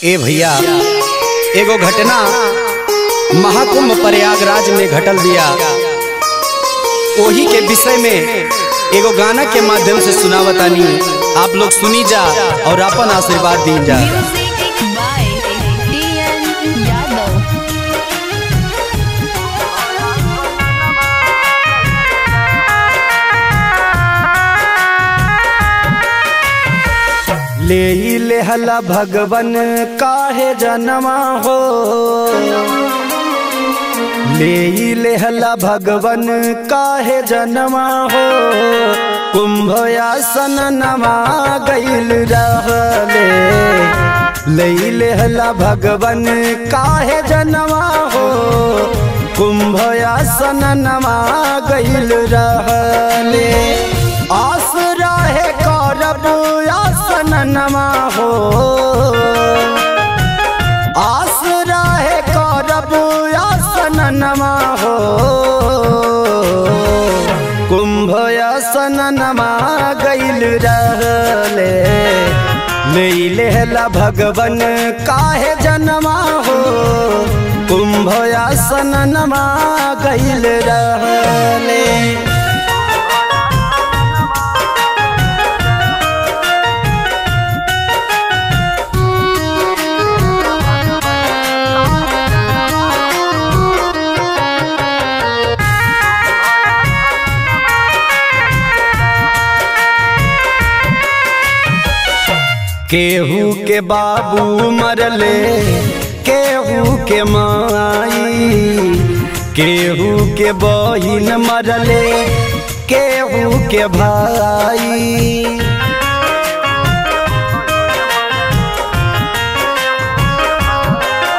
ए भैया एगो घटना महाकुंभ प्रयागराज में घटल दिया। वही के विषय में एगो गाना के माध्यम से सुनावतानी, आप लोग सुनी जा और अपन आशीर्वाद दी जा। ले लेहला भगवन काहे जनमा हो, ले लेहला भगवन काहे जनमा हो। कुंभ आसन नमा गइल रहले, ले लेहला भगवन काहे जनमा हो। कुंभ आसन नमा गइल रहले, आस रहे करब आसन नमा हो। आस रहे करब आसन नमा हो। कुंभ आसन नमा गइल रहले, ले लेहला भगवन काहे जनमा हो। कुंभ आसन नमा गइल रहले। केहू के बाबू मरले, केहू के माई, केहू के बहिन मरले, केहू के भाई।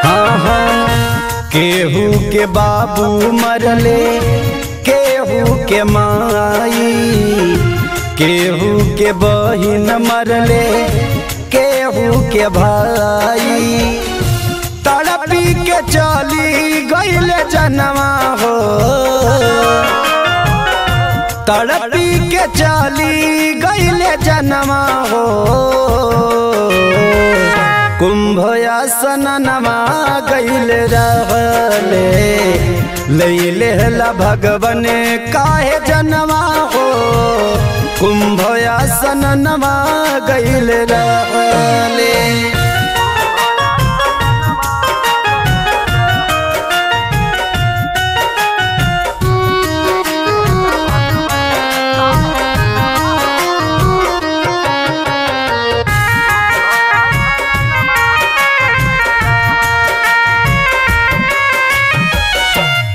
हाँ हाँ, केहू के बाबू मरले, केहू के माई, केहू के बहिन मरले, केहू के भाई। तड़पी के चली गइल जनमा हो, तड़पी के चली गइल जनमा हो। कुंभ आसन नमा गइल रहले, ले लेहला भगवन काहे जनमा हो। कुंभ आसन नमा गइल रहले।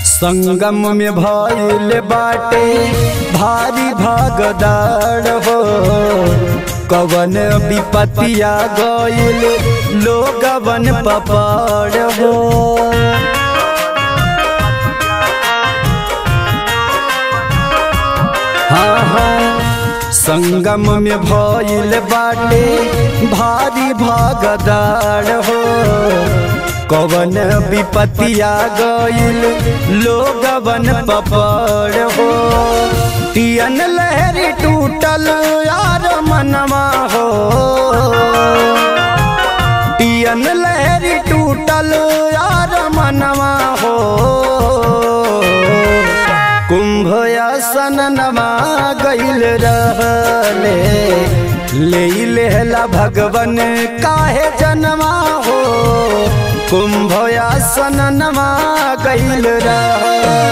संगम में भइल बाटे भारी भागदार हो। कवन विपतिया गइल लोगवन पपार हो। हाँ हाँ, संगम में भइल बाटे भारी भागदार हो। कवन विपतिया गइल लोगवन पपार हो। तियन लहरी टूटल यार मनवा हो। तियन लहरी टूटल यार मनवा हो। कुंभ आसन नमा गइल रहले, ले लेहला भगवन काहे जनमा हो। कुंभ आसन नमा गइल रहले।